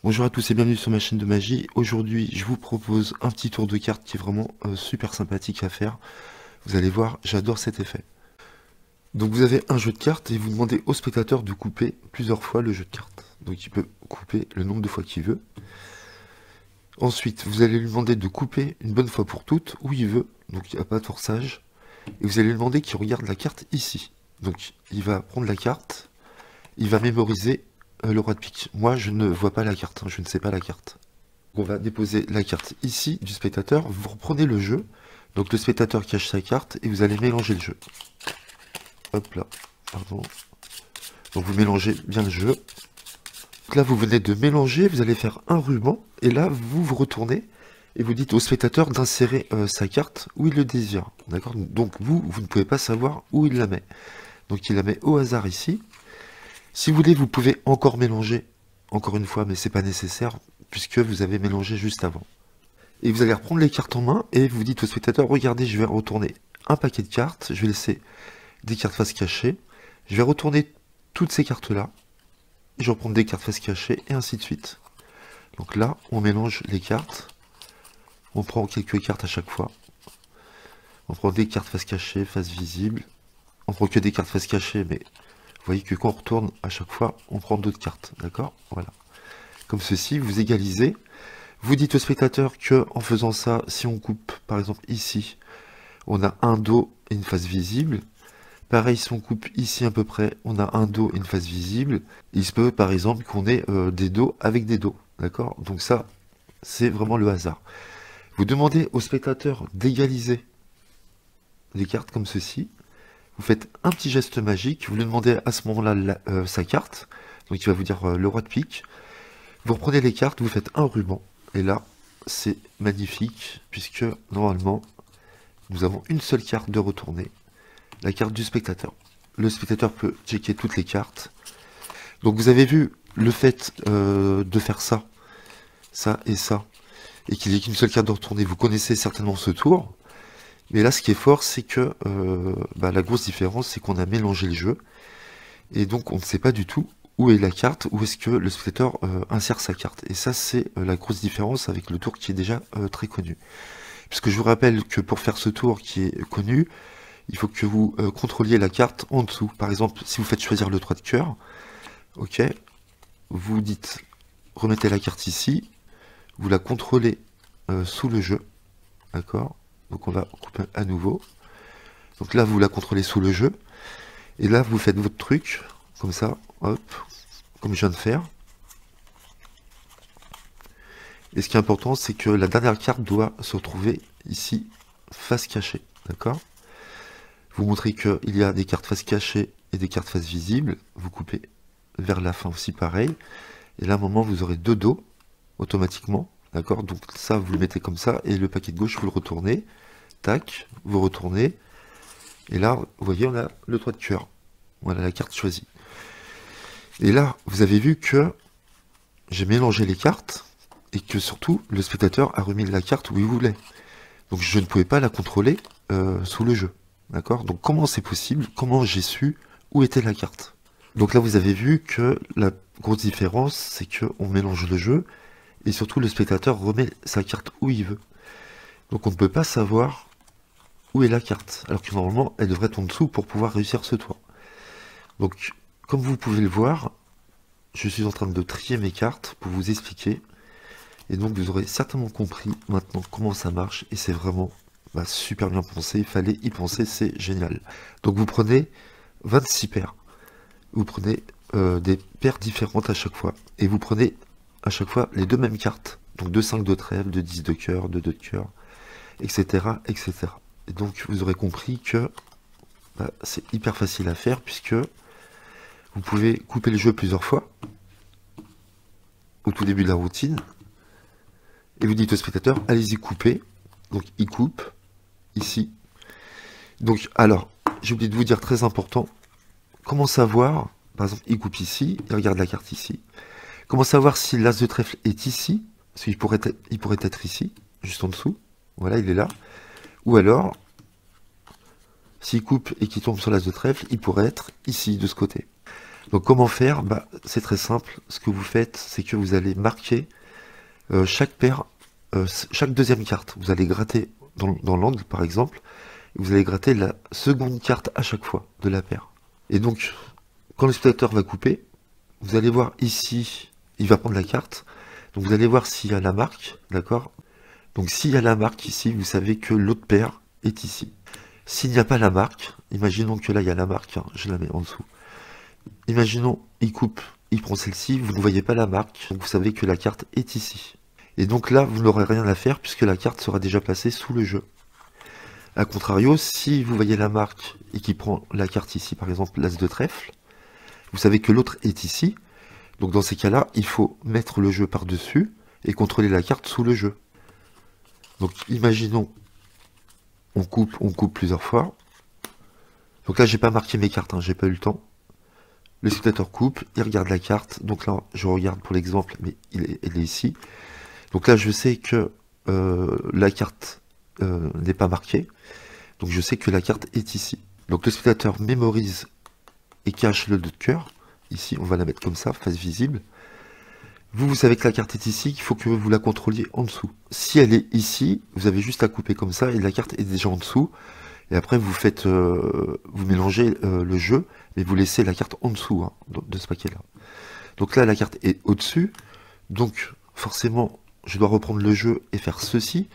Bonjour à tous et bienvenue sur ma chaîne de magie. Aujourd'hui, je vous propose un petit tour de cartes qui est vraiment super sympathique à faire. Vous allez voir, j'adore cet effet. Donc vous avez un jeu de cartes et vous demandez au spectateur de couper plusieurs fois le jeu de cartes. Donc il peut couper le nombre de fois qu'il veut. Ensuite, vous allez lui demander de couper une bonne fois pour toutes où il veut. Donc il n'y a pas de forçage. Et vous allez lui demander qu'il regarde la carte ici. Donc il va prendre la carte, il va mémoriser le roi de pique. Moi, je ne vois pas la carte, je ne sais pas la carte. On va déposer la carte ici du spectateur, vous reprenez le jeu, donc le spectateur cache sa carte et vous allez mélanger le jeu. Hop là, pardon. Donc vous mélangez bien le jeu. Donc là vous venez de mélanger, vous allez faire un ruban, et là vous retournez et vous dites au spectateur d'insérer sa carte où il le désire. D'accord? Donc vous ne pouvez pas savoir où il la met. Donc il la met au hasard ici. Si vous voulez, vous pouvez encore mélanger, encore une fois, mais c'est pas nécessaire, puisque vous avez mélangé juste avant. Et vous allez reprendre les cartes en main, et vous dites au spectateur, regardez, je vais retourner un paquet de cartes, je vais laisser des cartes face cachée, je vais retourner toutes ces cartes-là, et je reprends des cartes face cachée, et ainsi de suite. Donc là, on mélange les cartes, on prend quelques cartes à chaque fois, on prend des cartes face cachée, face visible, on prend que des cartes face cachée, mais vous voyez que quand on retourne à chaque fois, on prend d'autres cartes, d'accord? Voilà. Comme ceci, vous égalisez. Vous dites au spectateur que en faisant ça, si on coupe par exemple ici, on a un dos et une face visible. Pareil, si on coupe ici à peu près, on a un dos et une face visible. Il se peut par exemple qu'on ait des dos avec des dos, d'accord? Donc ça, c'est vraiment le hasard. Vous demandez au spectateur d'égaliser les cartes comme ceci. Vous faites un petit geste magique, vous lui demandez à ce moment-là sa carte, donc il va vous dire le roi de pique. Vous reprenez les cartes, vous faites un ruban, et là, c'est magnifique, puisque normalement, nous avons une seule carte de retourner, la carte du spectateur. Le spectateur peut checker toutes les cartes. Donc vous avez vu le fait de faire ça, et qu'il n'y ait qu'une seule carte de retourner, vous connaissez certainement ce tour. Mais là, ce qui est fort, c'est que la grosse différence, c'est qu'on a mélangé le jeu, et donc on ne sait pas du tout où est la carte, où est-ce que le spectateur insère sa carte. Et ça, c'est la grosse différence avec le tour qui est déjà très connu. Puisque je vous rappelle que pour faire ce tour qui est connu, il faut que vous contrôliez la carte en dessous. Par exemple, si vous faites choisir le 3 de cœur, ok, vous dites, remettez la carte ici, vous la contrôlez sous le jeu, d'accord? Donc on va couper à nouveau. Donc là, vous la contrôlez sous le jeu. Et là, vous faites votre truc, comme ça, hop, comme je viens de faire. Et ce qui est important, c'est que la dernière carte doit se retrouver ici, face cachée, d'accord? Vous montrez qu'il y a des cartes face cachée et des cartes face visible. Vous coupez vers la fin aussi pareil. Et là, à un moment, vous aurez deux dos, automatiquement, d'accord? Donc ça, vous le mettez comme ça, et le paquet de gauche, vous le retournez. Tac, vous retournez. Et là, vous voyez, on a le 3 de cœur. Voilà la carte choisie. Et là, vous avez vu que j'ai mélangé les cartes et que surtout, le spectateur a remis la carte où il voulait. Donc je ne pouvais pas la contrôler sous le jeu. D'accord? Donc comment c'est possible? Comment j'ai su où était la carte? Donc là, vous avez vu que la grosse différence, c'est qu'on mélange le jeu et surtout le spectateur remet sa carte où il veut. Donc on ne peut pas savoir où est la carte, alors que normalement, elle devrait être en dessous pour pouvoir réussir ce tour. Donc, comme vous pouvez le voir, je suis en train de trier mes cartes pour vous expliquer. Et donc, vous aurez certainement compris maintenant comment ça marche. Et c'est vraiment super bien pensé. Il fallait y penser, c'est génial. Donc, vous prenez 26 paires. Vous prenez des paires différentes à chaque fois. Et vous prenez à chaque fois les deux mêmes cartes. Donc, 2 5 de trèfle, 2 10 de cœur, 2 2 de cœur, etc., etc. Et donc, vous aurez compris que c'est hyper facile à faire puisque vous pouvez couper le jeu plusieurs fois au tout début de la routine et vous dites au spectateur allez-y couper. Donc il coupe ici. Donc alors j'ai oublié de vous dire, très important, comment savoir, par exemple il coupe ici, il regarde la carte ici, comment savoir si l'as de trèfle est ici, parce qu'il pourrait être ici, juste en dessous, voilà, il est là, ou alors s'il coupe et qu'il tombe sur l'as de trèfle, il pourrait être ici de ce côté. Donc comment faire? Bah, c'est très simple. Ce que vous faites, c'est que vous allez marquer chaque paire, chaque deuxième carte. Vous allez gratter dans l'angle, par exemple, et vous allez gratter la seconde carte à chaque fois de la paire. Et donc, quand le spectateur va couper, vous allez voir ici, il va prendre la carte. Donc vous allez voir s'il y a la marque, d'accord? Donc s'il y a la marque ici, vous savez que l'autre paire est ici. S'il n'y a pas la marque, imaginons que là il y a la marque, hein, je la mets en dessous. Imaginons, il coupe, il prend celle-ci, vous ne voyez pas la marque, donc vous savez que la carte est ici. Et donc là, vous n'aurez rien à faire puisque la carte sera déjà placée sous le jeu. A contrario, si vous voyez la marque et qu'il prend la carte ici, par exemple l'as de trèfle, vous savez que l'autre est ici. Donc dans ces cas-là, il faut mettre le jeu par-dessus et contrôler la carte sous le jeu. Donc imaginons, on coupe plusieurs fois. Donc là, j'ai pas marqué mes cartes, hein, j'ai pas eu le temps. Le spectateur coupe, il regarde la carte. Donc là, je regarde pour l'exemple, mais elle est ici. Donc là, je sais que la carte n'est pas marquée. Donc je sais que la carte est ici. Donc le spectateur mémorise et cache le 2 de cœur. Ici, on va la mettre comme ça, face visible. Vous savez que la carte est ici, qu'il faut que vous la contrôliez en dessous. Si elle est ici, vous avez juste à couper comme ça et la carte est déjà en dessous. Et après, vous faites, vous mélangez le jeu, mais vous laissez la carte en dessous hein, de ce paquet-là. Donc là, la carte est au-dessus. Donc forcément, je dois reprendre le jeu et faire ceci.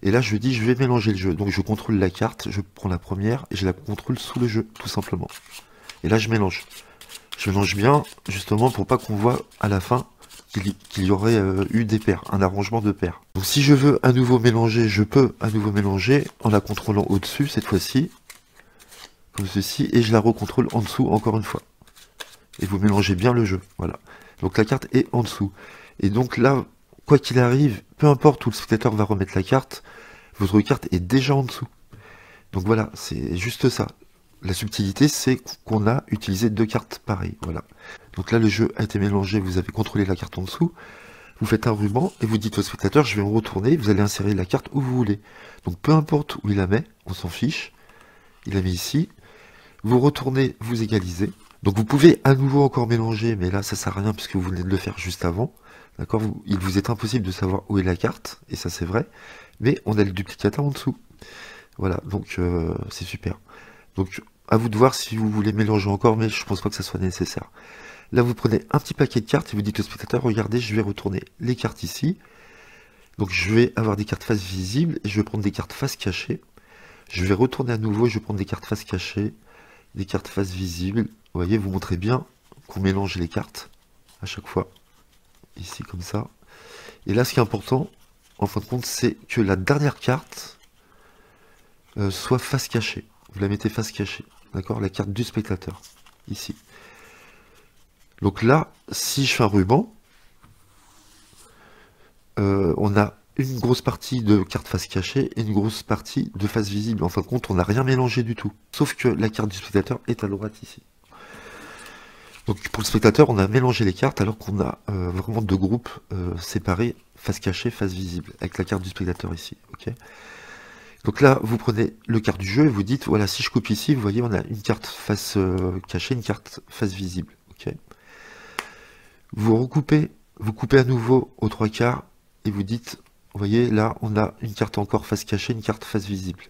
Et là, je dis, je vais mélanger le jeu. Donc je contrôle la carte, je prends la première et je la contrôle sous le jeu, tout simplement. Et là, je mélange. Je mélange bien, justement, pour pas qu'on voit à la fin qu'il y aurait eu des paires, un arrangement de paires. Donc si je veux à nouveau mélanger, je peux à nouveau mélanger en la contrôlant au-dessus, cette fois-ci, comme ceci, et je la recontrôle en dessous encore une fois. Et vous mélangez bien le jeu, voilà. Donc la carte est en dessous. Et donc là, quoi qu'il arrive, peu importe où le spectateur va remettre la carte, votre carte est déjà en dessous. Donc voilà, c'est juste ça. La subtilité, c'est qu'on a utilisé 2 cartes pareilles, voilà. Donc là, le jeu a été mélangé, vous avez contrôlé la carte en dessous, vous faites un ruban et vous dites au spectateur, je vais me retourner, vous allez insérer la carte où vous voulez. Donc peu importe où il la met, on s'en fiche, il la met ici, vous retournez, vous égalisez. Donc vous pouvez à nouveau encore mélanger, mais là ça sert à rien puisque vous venez de le faire juste avant. D'accord, il vous est impossible de savoir où est la carte, et ça c'est vrai, mais on a le duplicateur en dessous. Voilà, donc c'est super. Donc à vous de voir si vous voulez mélanger encore, mais je pense pas que ça soit nécessaire. Là, vous prenez un petit paquet de cartes et vous dites au spectateur, regardez, je vais retourner les cartes ici. Donc, je vais avoir des cartes face visibles et je vais prendre des cartes face cachées. Je vais retourner à nouveau, je vais prendre des cartes face cachées, des cartes face visibles. Vous voyez, vous montrez bien qu'on mélange les cartes à chaque fois. Ici, comme ça. Et là, ce qui est important, en fin de compte, c'est que la dernière carte soit face cachée. Vous la mettez face cachée. D'accord? La carte du spectateur. Ici. Donc là, si je fais un ruban, on a une grosse partie de carte face cachée et une grosse partie de face visible. En fin de compte, on n'a rien mélangé du tout. Sauf que la carte du spectateur est à droite ici. Donc pour le spectateur, on a mélangé les cartes alors qu'on a vraiment 2 groupes séparés, face cachée, face visible, avec la carte du spectateur ici. Ok. Donc là, vous prenez le carte du jeu et vous dites, voilà, si je coupe ici, vous voyez, on a une carte face cachée, une carte face visible. Ok. Vous recoupez, vous coupez à nouveau aux 3/4 et vous dites, vous voyez, là, on a une carte encore face cachée, une carte face visible.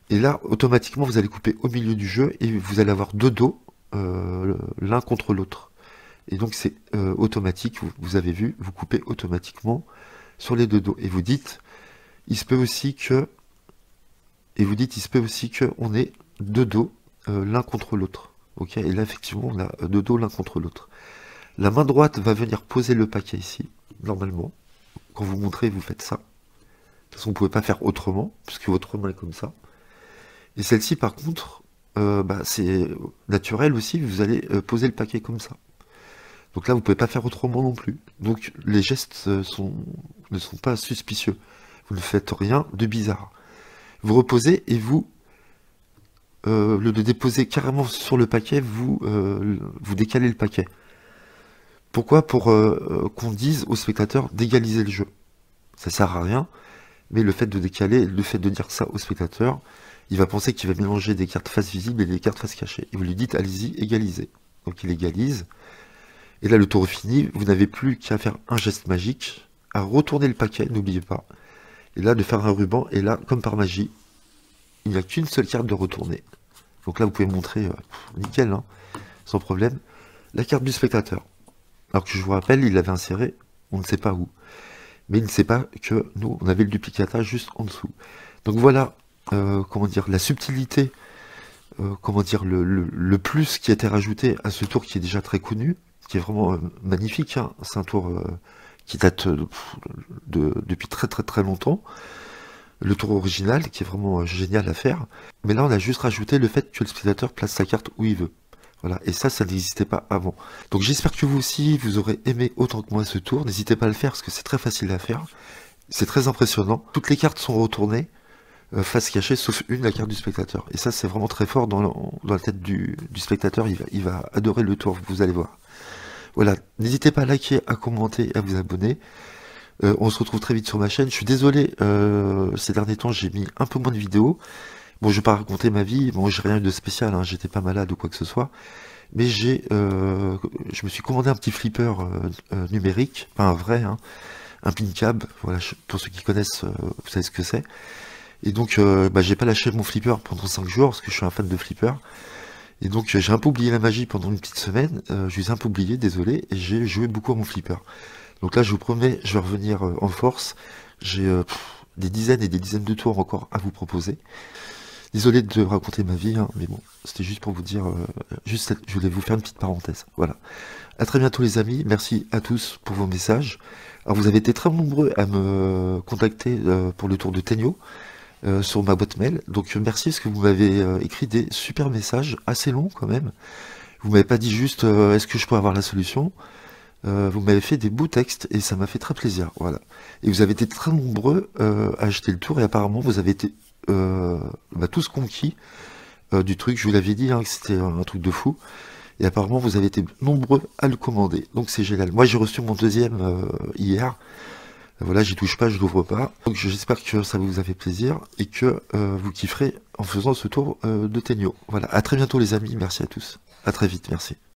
Et là, automatiquement, vous allez couper au milieu du jeu et vous allez avoir 2 dos, l'un contre l'autre. Et donc, c'est automatique, vous avez vu, vous coupez automatiquement sur les 2 dos. Et vous dites, il se peut aussi que, on ait 2 dos, l'un contre l'autre. Ok. Et là, effectivement, on a 2 dos l'un contre l'autre. La main droite va venir poser le paquet ici, normalement. Quand vous montrez, vous faites ça. De toute façon, vous ne pouvez pas faire autrement, puisque votre main est comme ça. Et celle-ci, par contre, c'est naturel aussi, vous allez poser le paquet comme ça. Donc là, vous ne pouvez pas faire autrement non plus. Donc les gestes ne sont pas suspicieux. Vous ne faites rien de bizarre. Vous reposez et vous, le de déposer carrément sur le paquet, vous décalez le paquet. Pourquoi? Pour qu'on dise au spectateur d'égaliser le jeu. Ça sert à rien, mais le fait de décaler, le fait de dire ça au spectateur, il va penser qu'il va mélanger des cartes face visibles et des cartes face cachée. Et vous lui dites, allez-y, égalisez. donc il égalise. Et là, le tour est fini, vous n'avez plus qu'à faire un geste magique, à retourner le paquet, n'oubliez pas. Et là, de faire un ruban, et là, comme par magie, il n'y a qu'une seule carte de retourner. Donc là, vous pouvez montrer, nickel, hein, sans problème, la carte du spectateur. Alors que je vous rappelle, il l'avait inséré, on ne sait pas où. Mais il ne sait pas que nous, on avait le duplicata juste en dessous. Donc voilà, comment dire, la subtilité, comment dire, le plus qui a été rajouté à ce tour qui est déjà très connu, qui est vraiment magnifique, hein. C'est un tour qui date depuis très très très longtemps. Le tour original, qui est vraiment génial à faire. Mais là, on a juste rajouté le fait que le spectateur place sa carte où il veut. Voilà, et ça n'existait pas avant. Donc j'espère que vous aussi, vous aurez aimé autant que moi ce tour. N'hésitez pas à le faire, parce que c'est très facile à faire. C'est très impressionnant. Toutes les cartes sont retournées, face cachée, sauf une, la carte du spectateur. Et ça, c'est vraiment très fort dans la tête du spectateur. Il va adorer le tour, vous allez voir. Voilà, n'hésitez pas à liker, à commenter, à vous abonner. On se retrouve très vite sur ma chaîne. Je suis désolé, ces derniers temps, j'ai mis un peu moins de vidéos. Bon, je vais pas raconter ma vie, bon, j'ai rien eu de spécial, hein, j'étais pas malade ou quoi que ce soit. Mais je me suis commandé un petit flipper numérique, pas un vrai, hein, un pin cab. Voilà, pour ceux qui connaissent, vous savez ce que c'est. Et donc, j'ai pas lâché mon flipper pendant 5 jours, parce que je suis un fan de flipper. Et donc j'ai un peu oublié la magie pendant une petite semaine, je les ai un peu oubliés, désolé, et j'ai joué beaucoup à mon flipper. Donc là je vous promets, je vais revenir en force, j'ai des dizaines et des dizaines de tours encore à vous proposer. Désolé de raconter ma vie, hein, mais bon, c'était juste pour vous dire, je voulais vous faire une petite parenthèse, voilà. À très bientôt les amis, merci à tous pour vos messages. Alors vous avez été très nombreux à me contacter pour le tour de Tenyo. Sur ma boîte mail, donc merci parce que vous m'avez écrit des super messages, assez longs quand même. Vous m'avez pas dit juste est-ce que je peux avoir la solution, vous m'avez fait des beaux textes et ça m'a fait très plaisir, voilà. Et vous avez été très nombreux à acheter le tour et apparemment vous avez été tous conquis du truc. Je vous l'avais dit, hein, que c'était un truc de fou, et apparemment vous avez été nombreux à le commander, donc c'est génial. Moi j'ai reçu mon deuxième hier. Voilà, j'y touche pas, je l'ouvre pas. Donc j'espère que ça vous a fait plaisir et que vous kifferez en faisant ce tour de Tenyo. Voilà, à très bientôt les amis, merci à tous. À très vite, merci.